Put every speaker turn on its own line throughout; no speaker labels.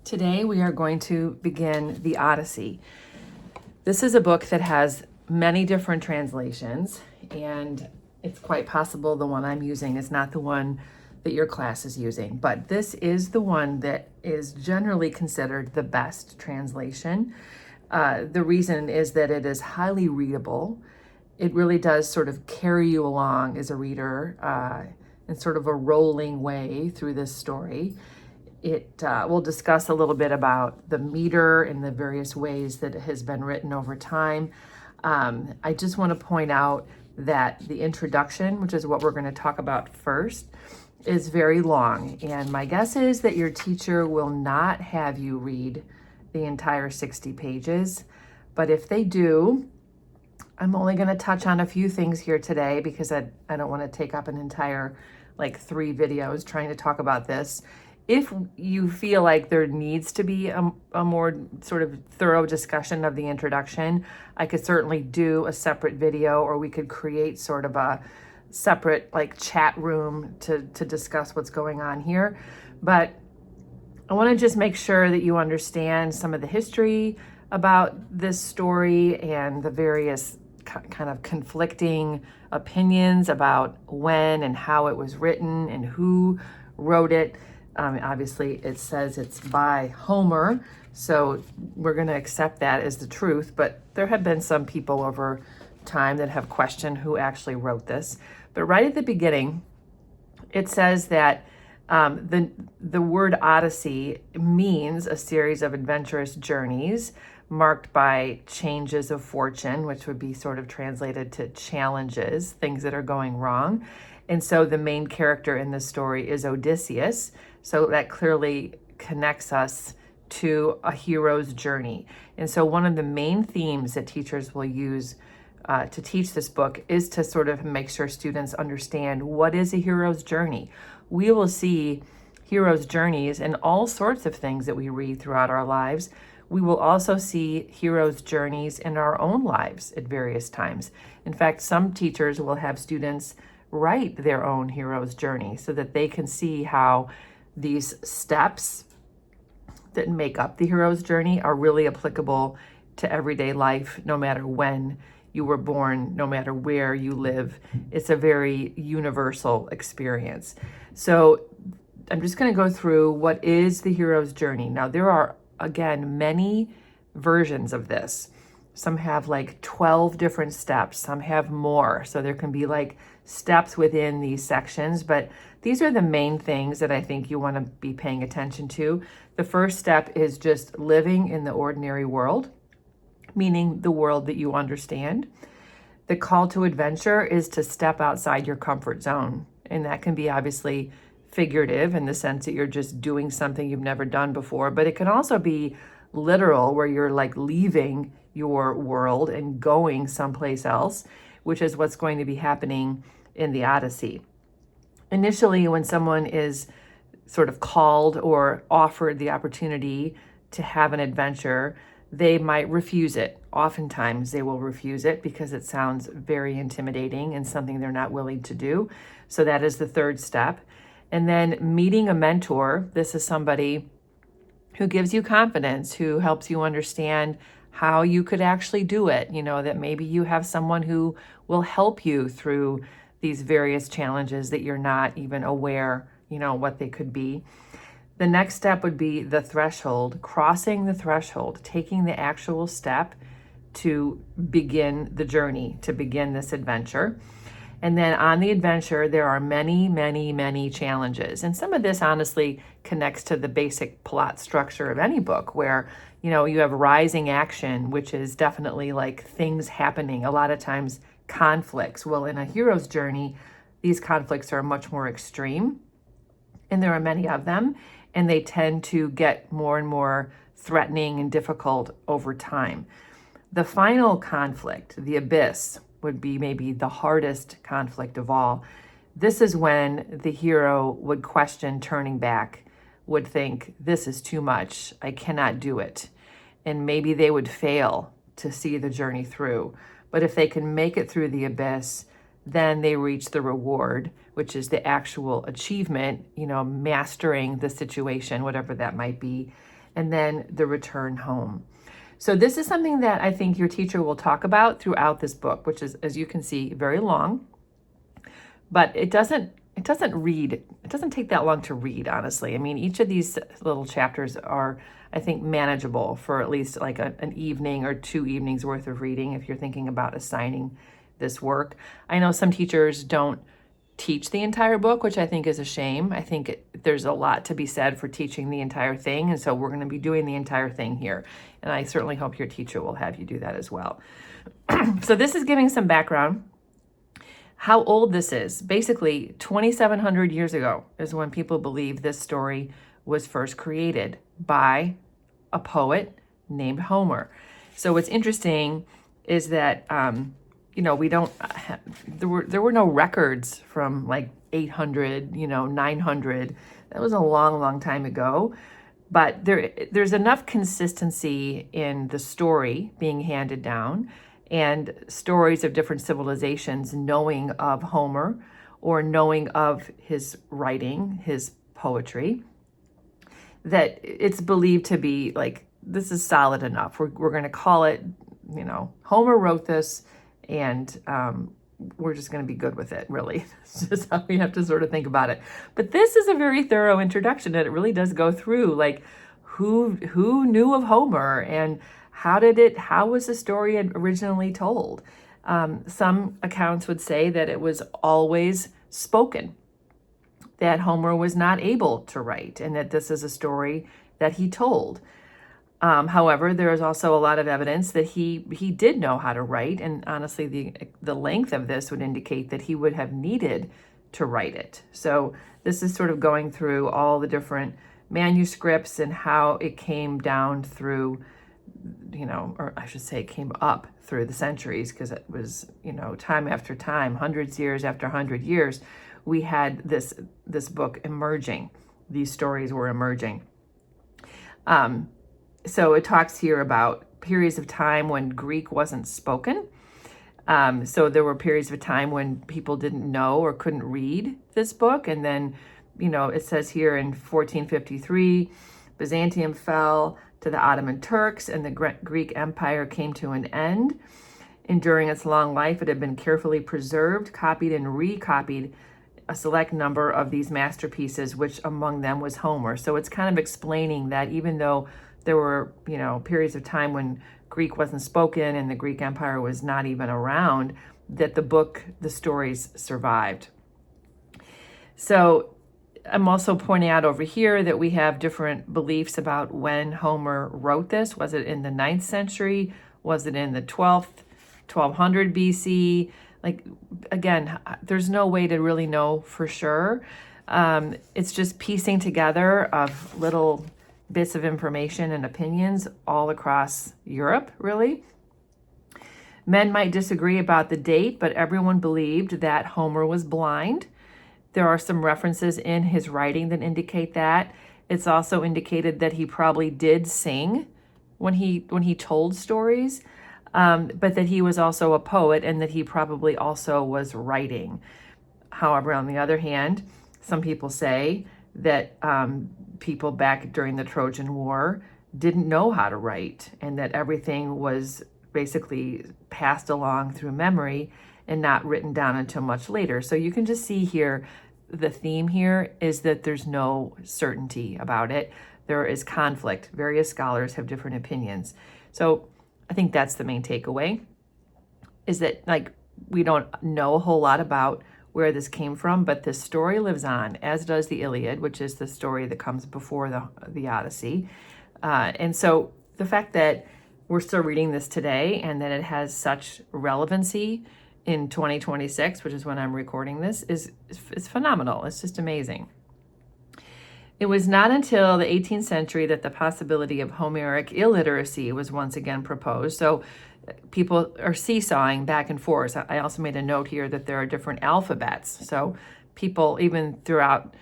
Today we are going to begin the Odyssey. This is a book that has many different translations, and it's quite possible the one I'm using is not the one that your class is using, but this is the one that is generally considered the best translation. The reason is that it is highly readable. It really does sort of carry you along as a reader in sort of a rolling way through this story. It will discuss a little bit about the meter and the various ways that it has been written over time. I just want to point out that the introduction, which is what we're going to talk about first, is very long. And my guess is that your teacher will not have you read the entire 60 pages. But if they do, I'm only going to touch on a few things here today because I don't want to take up an entire 3 videos trying to talk about this. If you feel like there needs to be a more sort of thorough discussion of the introduction, I could certainly do a separate video, or we could create sort of a separate chat room to discuss what's going on here. But I want to just make sure that you understand some of the history about this story and the various kind of conflicting opinions about when and how it was written and who wrote it. Obviously, it says it's by Homer, so we're going to accept that as the truth, but there have been some people over time that have questioned who actually wrote this. But right at the beginning, it says that the word Odyssey means a series of adventurous journeys marked by changes of fortune, which would be sort of translated to challenges, things that are going wrong. And so the main character in this story is Odysseus. So that clearly connects us to a hero's journey. And so one of the main themes that teachers will use to teach this book is to sort of make sure students understand what is a hero's journey. We will see hero's journeys in all sorts of things that we read throughout our lives. We will also see heroes' journeys in our own lives at various times. In fact, some teachers will have students write their own hero's journey so that they can see how these steps that make up the hero's journey are really applicable to everyday life, no matter when you were born, no matter where you live. It's a very universal experience. So I'm just going to go through what is the hero's journey. Now, there are, again, many versions of this. Some have 12 different steps, some have more. So there can be steps within these sections, but these are the main things that I think you want to be paying attention to. The first step is just living in the ordinary world, meaning the world that you understand. The call to adventure is to step outside your comfort zone. And that can be obviously figurative in the sense that you're just doing something you've never done before, but it can also be literal, where you're leaving your world and going someplace else, which is what's going to be happening in the Odyssey. Initially, when someone is sort of called or offered the opportunity to have an adventure, they might refuse it. Oftentimes they will refuse it because it sounds very intimidating and something they're not willing to do. So that is the third step. And then meeting a mentor. This is somebody who gives you confidence, who helps you understand how you could actually do it. That maybe you have someone who will help you through these various challenges that you're not even aware, what they could be. The next step would be the threshold, crossing the threshold, taking the actual step to begin the journey, to begin this adventure. And then on the adventure, there are many, many, many challenges. And some of this honestly connects to the basic plot structure of any book where, you have rising action, which is definitely things happening, a lot of times conflicts. Well, in a hero's journey, these conflicts are much more extreme, and there are many of them, and they tend to get more and more threatening and difficult over time. The final conflict, the abyss, would be maybe the hardest conflict of all. This is when the hero would question turning back, would think, this is too much, I cannot do it. And maybe they would fail to see the journey through. But if they can make it through the abyss, then they reach the reward, which is the actual achievement, mastering the situation, whatever that might be. and then the return home. So this is something that I think your teacher will talk about throughout this book, which is, as you can see, very long, but it doesn't take that long to read, honestly. I mean, each of these little chapters are, I think, manageable for at least like an evening or 2 evenings worth of reading if you're thinking about assigning this work. I know some teachers don't teach the entire book, which I think is a shame. I think there's a lot to be said for teaching the entire thing, and so we're going to be doing the entire thing here. And I certainly hope your teacher will have you do that as well. So this is giving some background. How old this is. Basically, 2,700 years ago is when people believe this story was first created by a poet named Homer. So what's interesting is that there were no records from like 800, 900. That was a long, long time ago. But there's enough consistency in the story being handed down and stories of different civilizations knowing of Homer or knowing of his writing, his poetry, that it's believed to be like, this is solid enough. We're going to call it, Homer wrote this, and we're just going to be good with it, really. It's just how we have to sort of think about it. But this is a very thorough introduction, and it really does go through, like, who knew of Homer, and how was the story originally told? Some accounts would say that it was always spoken, that Homer was not able to write, and that this is a story that he told. However, there is also a lot of evidence that he did know how to write, and honestly, the length of this would indicate that he would have needed to write it. So this is sort of going through all the different manuscripts and how it came down through, or I should say came up through the centuries, because it was, time after time, years after 100 years, we had this book emerging. These stories were emerging. So it talks here about periods of time when Greek wasn't spoken. So there were periods of time when people didn't know or couldn't read this book. And then, it says here in 1453, Byzantium fell to the Ottoman Turks and the Greek Empire came to an end. And during its long life, it had been carefully preserved, copied, and recopied a select number of these masterpieces, which among them was Homer. So it's kind of explaining that even though there were, periods of time when Greek wasn't spoken and the Greek Empire was not even around, that the stories survived. So I'm also pointing out over here that we have different beliefs about when Homer wrote this. Was it in the 9th century? Was it in the 12th, 1200 BC? Like, again, there's no way to really know for sure. It's just piecing together of little bits of information and opinions all across Europe, really. Men might disagree about the date, but everyone believed that Homer was blind. There are some references in his writing that indicate that. It's also indicated that he probably did sing when he told stories, but that he was also a poet and that he probably also was writing. However, on the other hand, some people say that people back during the Trojan War didn't know how to write, and that everything was basically passed along through memory and not written down until much later. So you can just see here, the theme here is that there's no certainty about it. There is conflict. Various scholars have different opinions. So I think that's the main takeaway, is that, like, we don't know a whole lot about where this came from, but this story lives on, as does the Iliad, which is the story that comes before the Odyssey. And so the fact that we're still reading this today and that it has such relevancy in 2026, which is when I'm recording this, is phenomenal. It's just amazing. It was not until the 18th century that the possibility of Homeric illiteracy was once again proposed. So people are seesawing back and forth. I also made a note here that there are different alphabets. So people, even throughout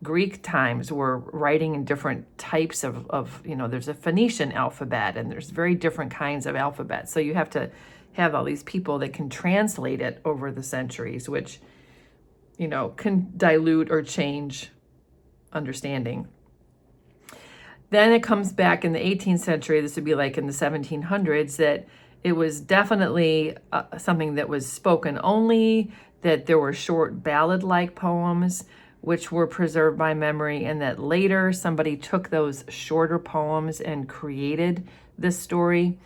Greek times, were writing in different types of there's a Phoenician alphabet, and there's very different kinds of alphabets. So you have to have all these people that can translate it over the centuries, which, can dilute or change understanding. Then it comes back in the 18th century, this would be like in the 1700s, that it was definitely something that was spoken only, that there were short ballad-like poems which were preserved by memory, and that later somebody took those shorter poems and created this story.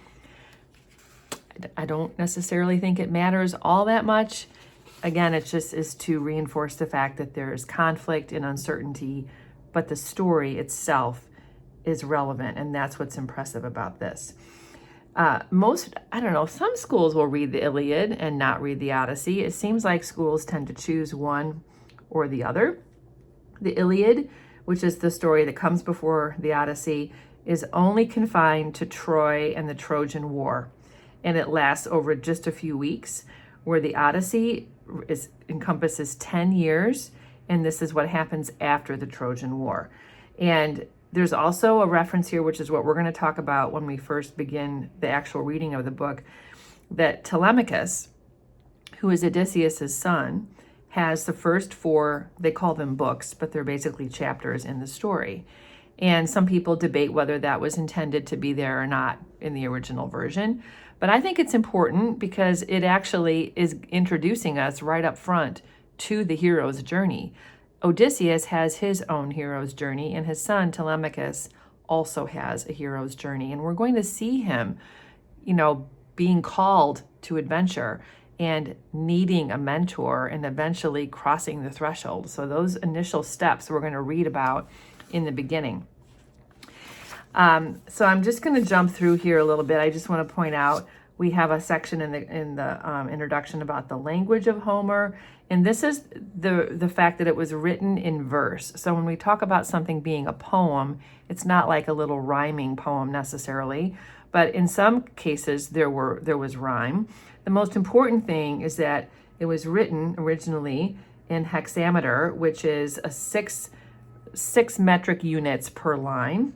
I don't necessarily think it matters all that much. Again, it just is to reinforce the fact that there is conflict and uncertainty, but the story itself is relevant, and that's what's impressive about this. Some schools will read the Iliad and not read the Odyssey. It seems like schools tend to choose one or the other. The Iliad, which is the story that comes before the Odyssey, is only confined to Troy and the Trojan War, and it lasts over just a few weeks, where the Odyssey encompasses 10 years, and this is what happens after the Trojan War. And there's also a reference here, which is what we're going to talk about when we first begin the actual reading of the book, that Telemachus, who is Odysseus' son, has the first 4, they call them books, but they're basically chapters in the story. And some people debate whether that was intended to be there or not in the original version. But I think it's important because it actually is introducing us right up front to the hero's journey. Odysseus has his own hero's journey, and his son Telemachus also has a hero's journey. And we're going to see him, being called to adventure and needing a mentor and eventually crossing the threshold. So those initial steps we're going to read about in the beginning. So I'm just going to jump through here a little bit. I just want to point out we have a section in the introduction about the language of Homer, and this is the fact that it was written in verse. So when we talk about something being a poem, it's not like a little rhyming poem necessarily, but in some cases there was rhyme. The most important thing is that it was written originally in hexameter, which is a six metric units per line.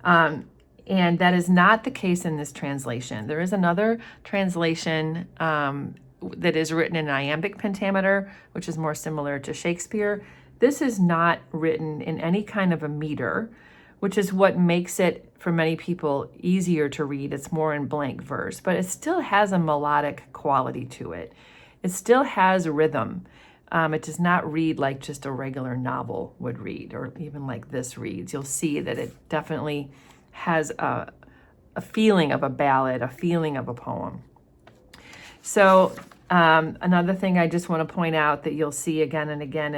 And that is not the case in this translation. There is another translation that is written in iambic pentameter, which is more similar to Shakespeare. This is not written in any kind of a meter, which is what makes it, for many people, easier to read. It's more in blank verse, but it still has a melodic quality to it. It still has rhythm. It does not read like just a regular novel would read, or even like this reads. You'll see that it definitely has a feeling of a ballad, a feeling of a poem. So another thing I just want to point out that you'll see again and again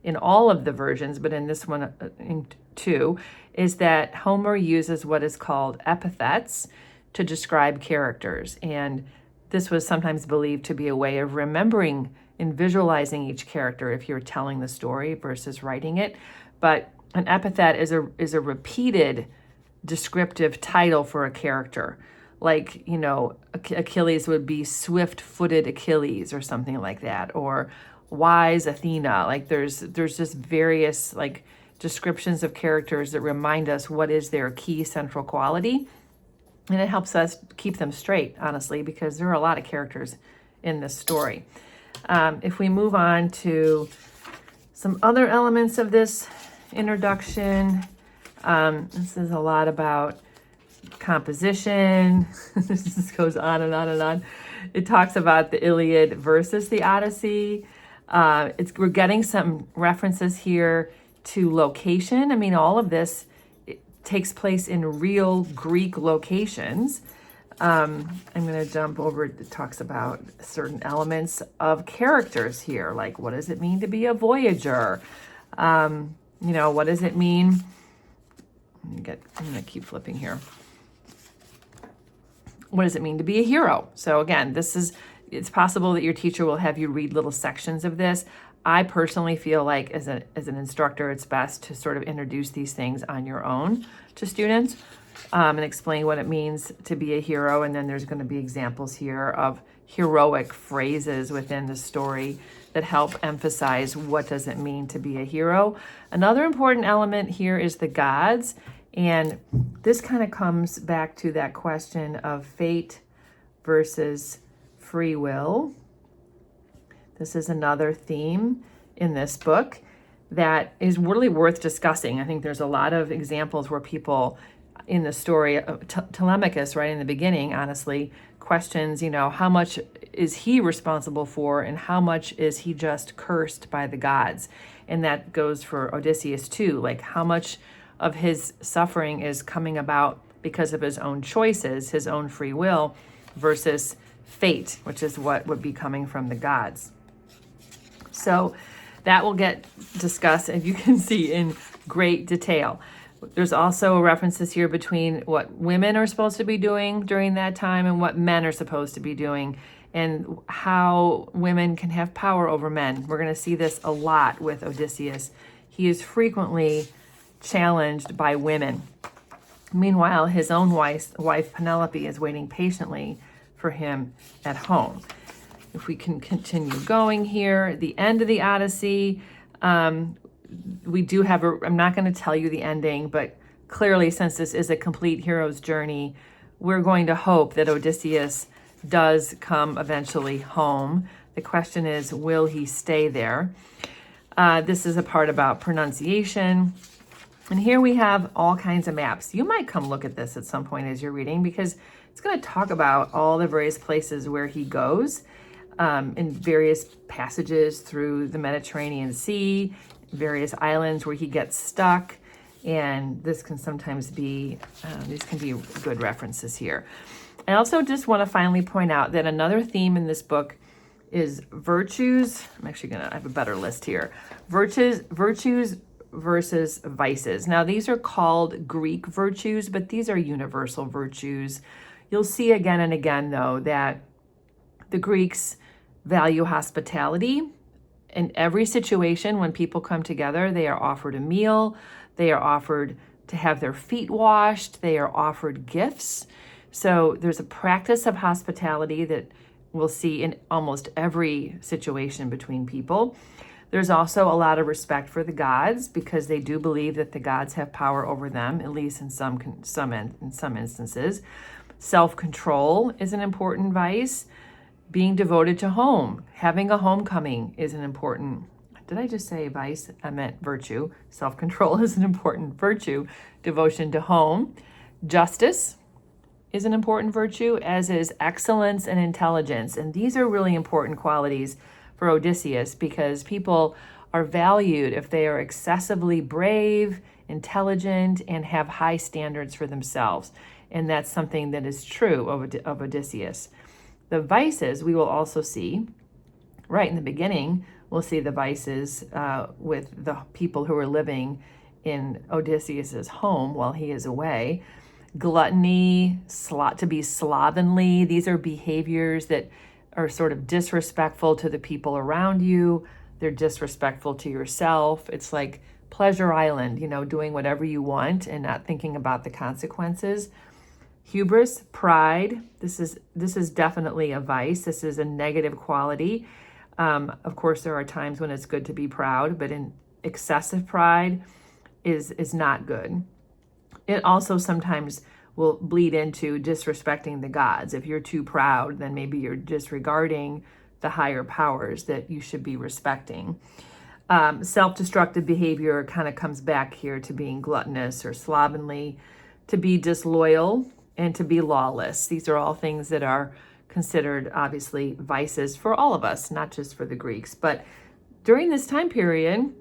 in all of the versions, but in this one too, is that Homer uses what is called epithets to describe characters. And this was sometimes believed to be a way of remembering and visualizing each character if you're telling the story versus writing it. But an epithet is a repeated descriptive title for a character. Like, Achilles would be swift-footed Achilles or something like that, or wise Athena. Like there's just various descriptions of characters that remind us what is their key central quality. And it helps us keep them straight, honestly, because there are a lot of characters in this story. If we move on to some other elements of this introduction, this is a lot about composition. This goes on and on and on. It talks about the Iliad versus the Odyssey. We're getting some references here to location. I mean, all of this takes place in real Greek locations. I'm going to jump over. It talks about certain elements of characters here, like what does it mean to be a voyager? What does it mean? I'm going to keep flipping here. What does it mean to be a hero? So again, it's possible that your teacher will have you read little sections of this. I personally feel like as an instructor, it's best to sort of introduce these things on your own to students and explain what it means to be a hero. And then there's going to be examples here of heroic phrases within the story that help emphasize what does it mean to be a hero. Another important element here is the gods. And this kind of comes back to that question of fate versus free will. This is another theme in this book. that is really worth discussing. I think there's a lot of examples where people in the story of Telemachus, right in the beginning, honestly, questions, how much is he responsible for and how much is he just cursed by the gods? And that goes for Odysseus too. Like, how much of his suffering is coming about because of his own choices, his own free will, versus fate, which is what would be coming from the gods. So that will get discussed, as you can see, in great detail. There's also references here between what women are supposed to be doing during that time and what men are supposed to be doing, and how women can have power over men. We're going to see this a lot with Odysseus. He is frequently challenged by women. Meanwhile, his own wife Penelope is waiting patiently for him at home. If we can continue going here, the end of the Odyssey, we do have I'm not going to tell you the ending, but clearly, since this is a complete hero's journey, we're going to hope that Odysseus does come eventually home. The question is, will he stay there? This is a part about pronunciation. And here we have all kinds of maps. You might come look at this at some point as you're reading, because it's going to talk about all the various places where he goes in various passages through the Mediterranean Sea, various islands where he gets stuck. And this can sometimes be, these can be good references here. I also just want to finally point out that another theme in this book is virtues. I have a better list here. Virtues versus vices. Now, these are called Greek virtues, but these are universal virtues. You'll see again and again, though, that the Greeks value hospitality. In every situation, when people come together, they are offered a meal, they are offered to have their feet washed, they are offered gifts. So there's a practice of hospitality that we'll see in almost every situation between people. There's also a lot of respect for the gods, because they do believe that the gods have power over them, at least in some instances. Self-control is an important vice. Being devoted to home, having a homecoming is an important, did I just say vice? I meant virtue. Self-control is an important virtue. Devotion to home. Justice is an important virtue, as is excellence and intelligence. And these are really important qualities for Odysseus, because people are valued if they are excessively brave, intelligent, and have high standards for themselves. And that's something that is true of Odysseus. The vices we will also see right in the beginning. We'll see the vices with the people who are living in Odysseus's home while he is away. Gluttony, to be slovenly. These are behaviors that are sort of disrespectful to the people around you. They're disrespectful to yourself. It's like Pleasure Island, doing whatever you want and not thinking about the consequences. Hubris, pride. This is definitely a vice. This is a negative quality. Of course, there are times when it's good to be proud, but excessive pride is not good. It also sometimes will bleed into disrespecting the gods. If you're too proud, then maybe you're disregarding the higher powers that you should be respecting. Self-destructive behavior kind of comes back here to being gluttonous or slovenly, to be disloyal, and to be lawless. These are all things that are considered, obviously, vices for all of us, not just for the Greeks. But during this time period,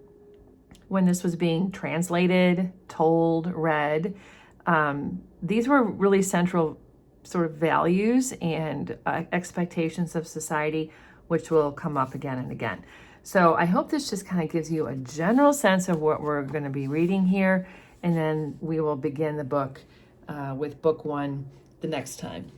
when this was being translated, told, read, these were really central sort of values and expectations of society, which will come up again and again. So I hope this just kind of gives you a general sense of what we're going to be reading here, and then we will begin the book with book 1 the next time.